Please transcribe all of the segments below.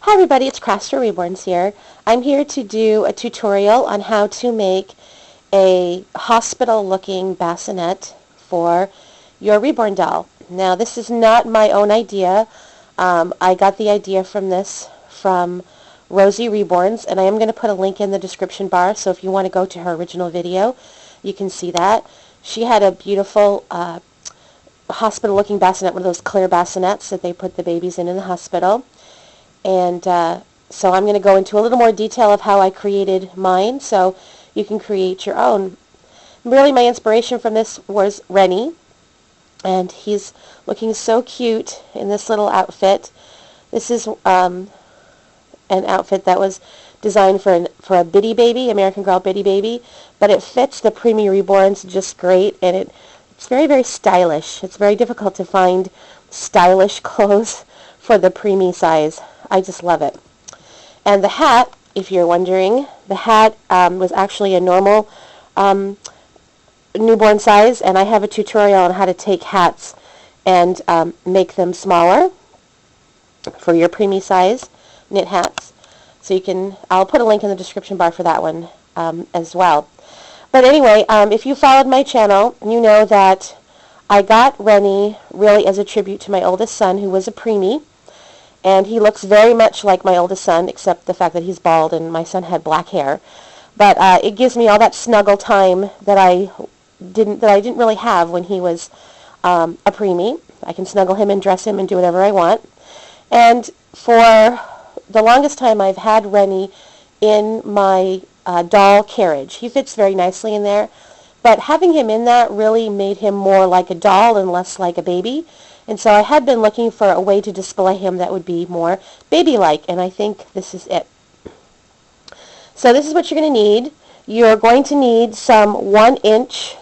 Hi everybody, it's Crafter Reborns here. I'm here to do a tutorial on how to make a hospital-looking bassinet for your Reborn doll. Now this is not my own idea. I got the idea from Rosie Reborns, and I am going to put a link in the description bar, so if you want to go to her original video, you can see that. She had a beautiful hospital-looking bassinet, one of those clear bassinets that they put the babies in the hospital. And so I'm going to go into a little more detail of how I created mine so you can create your own. Really, my inspiration from this was Rennie, and he's looking so cute in this little outfit. This is an outfit that was designed for a Biddy baby, American Girl Biddy baby, but it fits the preemie Reborns just great, and it's very, very stylish. It's very difficult to find stylish clothes for the preemie size. I just love it. And the hat, if you're wondering, the hat was actually a normal newborn size, and I have a tutorial on how to take hats and make them smaller for your preemie size knit hats. So I'll put a link in the description bar for that one as well. But anyway, if you followed my channel, you know that I got Rennie really as a tribute to my oldest son, who was a preemie. And he looks very much like my oldest son, except the fact that he's bald and my son had black hair. But it gives me all that snuggle time that I didn't really have when he was a preemie. I can snuggle him and dress him and do whatever I want. And for the longest time, I've had Rennie in my doll carriage. He fits very nicely in there. But having him in that really made him more like a doll and less like a baby. And so I had been looking for a way to display him that would be more baby-like, and I think this is it. So this is what you're going to need. You're going to need some 1-inch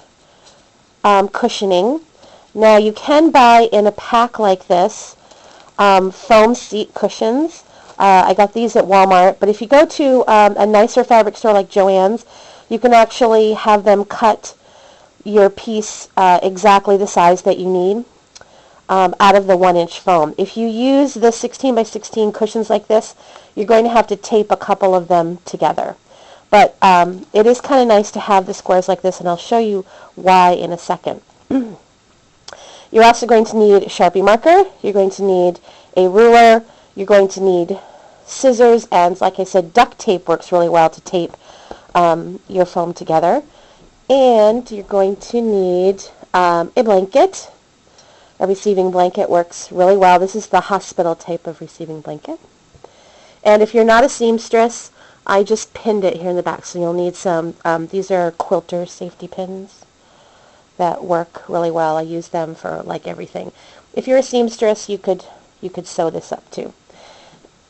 cushioning. Now you can buy in a pack like this foam seat cushions. I got these at Walmart, but if you go to a nicer fabric store like Joann's, you can actually have them cut your piece exactly the size that you need. Out of the 1-inch foam. If you use the 16 by 16 cushions like this, you're going to have to tape a couple of them together. But it is kind of nice to have the squares like this, and I'll show you why in a second. You're also going to need a Sharpie marker. You're going to need a ruler. You're going to need scissors, and like I said, duct tape works really well to tape your foam together. And you're going to need a blanket. A receiving blanket works really well. This is the hospital type of receiving blanket. And if you're not a seamstress, I just pinned it here in the back. So you'll need some, these are quilter safety pins that work really well. I use them for like everything. If you're a seamstress, you could sew this up too.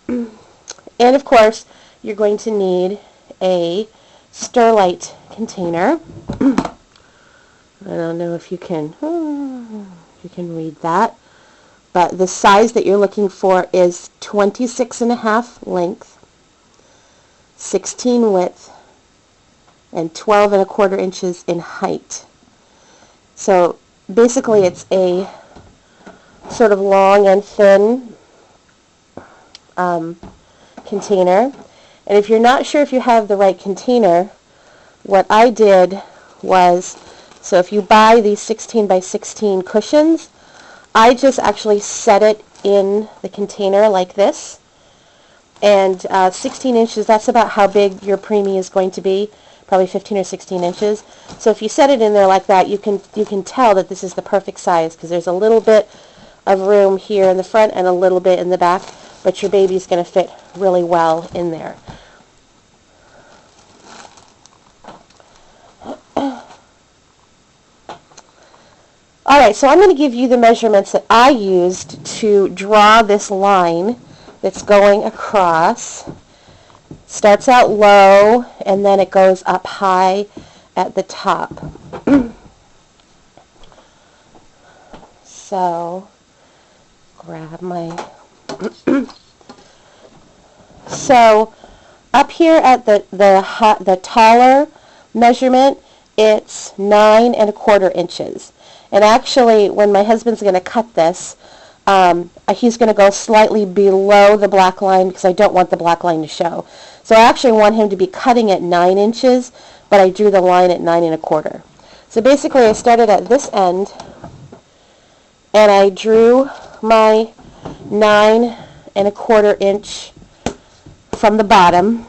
And of course, you're going to need a Sterlite container. I don't know if you can... You can read that, but the size that you're looking for is 26.5 length, 16 width, and 12.25 inches in height. So basically it's a sort of long and thin container. And if you're not sure if you have the right container, what I did was, so if you buy these 16 by 16 cushions, I just actually set it in the container like this. And 16 inches, that's about how big your preemie is going to be, probably 15 or 16 inches. So if you set it in there like that, you can tell that this is the perfect size, because there's a little bit of room here in the front and a little bit in the back, but your baby's going to fit really well in there. Alright, so I'm going to give you the measurements that I used to draw this line that's going across. Starts out low and then it goes up high at the top. So, grab my... So, up here at the taller measurement, it's 9.25 inches. And actually, when my husband's going to cut this, He's going to go slightly below the black line because I don't want the black line to show. So I actually want him to be cutting at 9 inches, but I drew the line at 9 1/4. So basically I started at this end and I drew my 9 1/4 inch from the bottom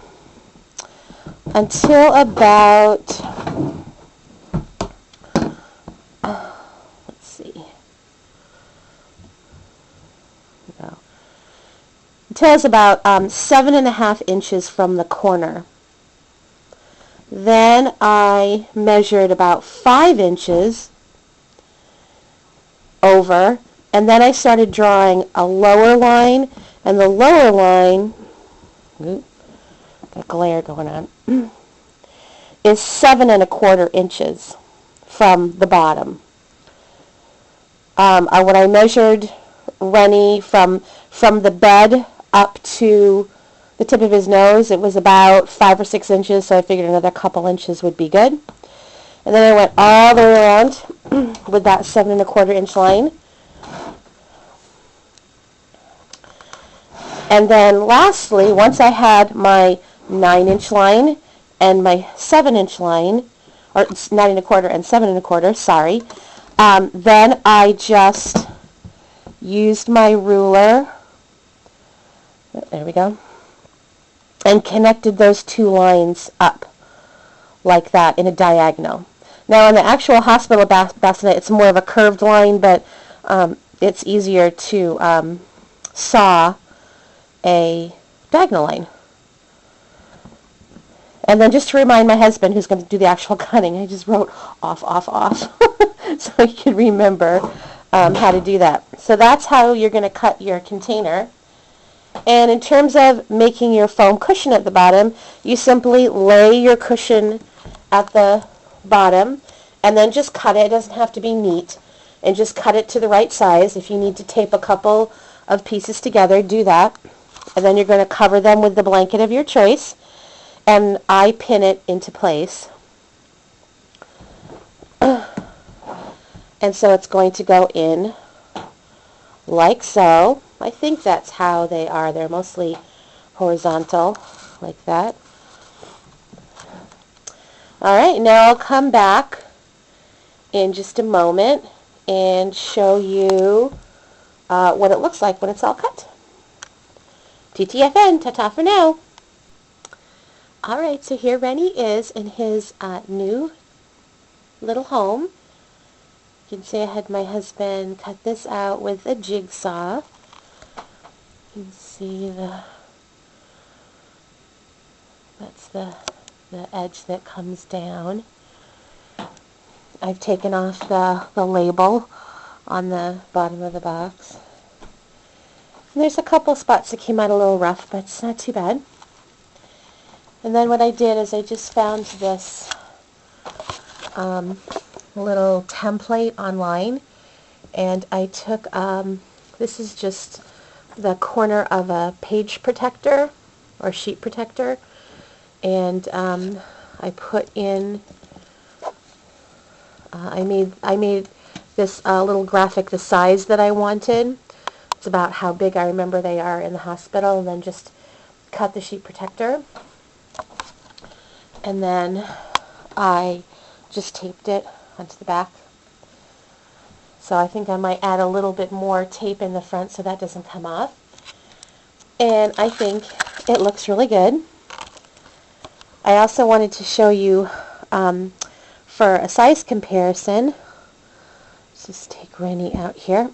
until about, let's see, until it's about 7.5 inches from the corner. Then I measured about 5 inches over, and then I started drawing a lower line, and the lower line, got glare going on, is 7 1/4 inches from the bottom. When I measured Rennie from the bed up to the tip of his nose, it was about 5 or 6 inches, so I figured another couple inches would be good. And then I went all the way around with that 7 1/4 inch line. And then lastly, once I had my 9 inch line and my 7 inch line, or 9 1/4 and 7 1/4, sorry, then I just used my ruler, there we go, and connected those two lines up like that in a diagonal. Now in the actual hospital bassinet, it's more of a curved line, but it's easier to saw a diagonal line. And then just to remind my husband, who's going to do the actual cutting, I just wrote off, so he can remember how to do that. So that's how you're going to cut your container. And in terms of making your foam cushion at the bottom, you simply lay your cushion at the bottom and then just cut it. It doesn't have to be neat. And just cut it to the right size. If you need to tape a couple of pieces together, do that. And then you're going to cover them with the blanket of your choice. And I pin it into place. And so it's going to go in like so. I think that's how they are. They're mostly horizontal, like that. Alright, now I'll come back in just a moment and show you what it looks like when it's all cut. TTFN, ta-ta for now. Alright, so here Rennie is in his new little home. You can see I had my husband cut this out with a jigsaw. You can see that's the edge that comes down. I've taken off the label on the bottom of the box. And there's a couple spots that came out a little rough, but it's not too bad. And then what I did is I just found this little template online, and I took, this is just the corner of a page protector or sheet protector, and I put in, I made this little graphic the size that I wanted. It's about how big I remember they are in the hospital, and then just cut the sheet protector. And then I just taped it onto the back. So I think I might add a little bit more tape in the front so that doesn't come off. And I think it looks really good. I also wanted to show you for a size comparison. Let's just take Rennie out here.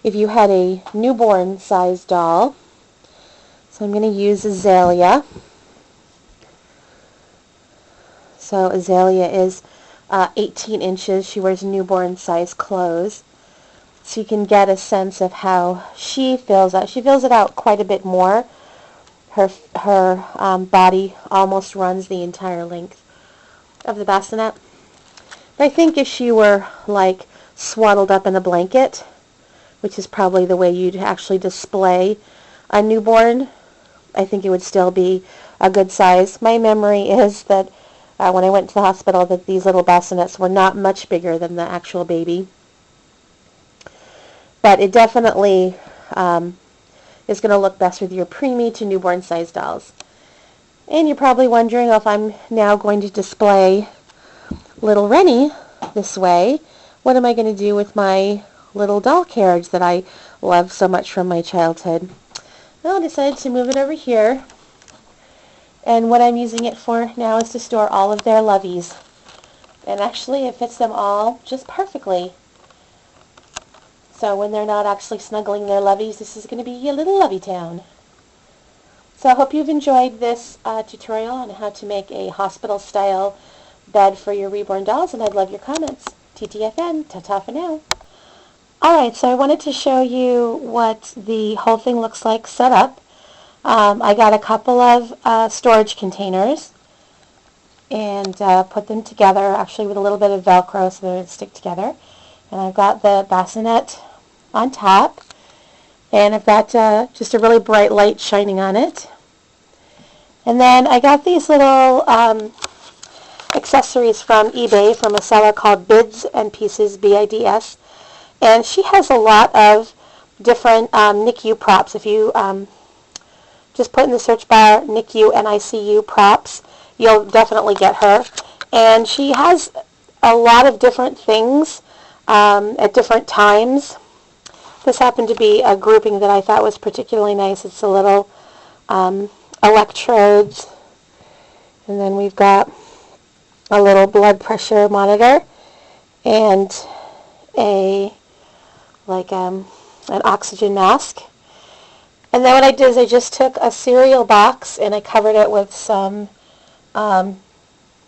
If you had a newborn size doll, so I'm going to use Azalea. So Azalea is 18 inches. She wears newborn size clothes. So you can get a sense of how she fills out. She fills it out quite a bit more. Her body almost runs the entire length of the bassinet. But I think if she were like swaddled up in a blanket, which is probably the way you'd actually display a newborn, I think it would still be a good size. My memory is that when I went to the hospital, that these little bassinets were not much bigger than the actual baby. but it definitely is going to look best with your preemie to newborn size dolls. And you're probably wondering if I'm now going to display little Rennie this way, what am I going to do with my little doll carriage that I love so much from my childhood? Well, I decided to move it over here, and what I'm using it for now is to store all of their loveys. And actually it fits them all just perfectly. So when they're not actually snuggling their loveys, this is going to be a little lovey town. So I hope you've enjoyed this tutorial on how to make a hospital-style bed for your Reborn dolls, and I'd love your comments. TTFN, ta-ta for now. Alright, so I wanted to show you what the whole thing looks like set up. I got a couple of storage containers and put them together, actually with a little bit of Velcro so they would stick together. And I've got the bassinet on top, and I've got just a really bright light shining on it. And then I got these little accessories from eBay from a seller called Bids and Pieces, B-I-D-S. And she has a lot of different NICU props. If you just put in the search bar NICU, N-I-C-U props, you'll definitely get her. And she has a lot of different things at different times. This happened to be a grouping that I thought was particularly nice. It's a little electrodes, and then we've got a little blood pressure monitor and a an oxygen mask. And then what I did is I just took a cereal box and I covered it with some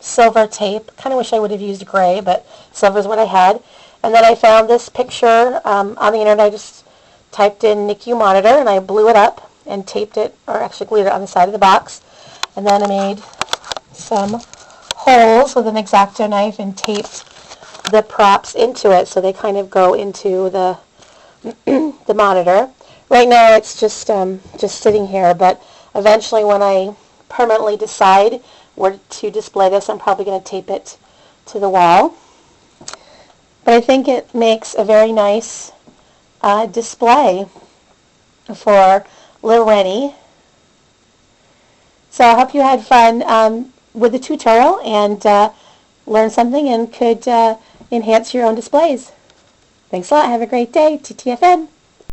silver tape. Kind of wish I would have used gray, but silver is what I had. And then I found this picture on the internet. I just typed in NICU monitor and I blew it up and taped it, or actually glued it on the side of the box. And then I made some holes with an X-Acto knife and taped the props into it so they kind of go into the the monitor. Right now it's just sitting here, but eventually when I permanently decide where to display this, I'm probably going to tape it to the wall. But I think it makes a very nice display for little Rennie. So I hope you had fun with the tutorial and learned something and could enhance your own displays. Thanks a lot. Have a great day. TTFN.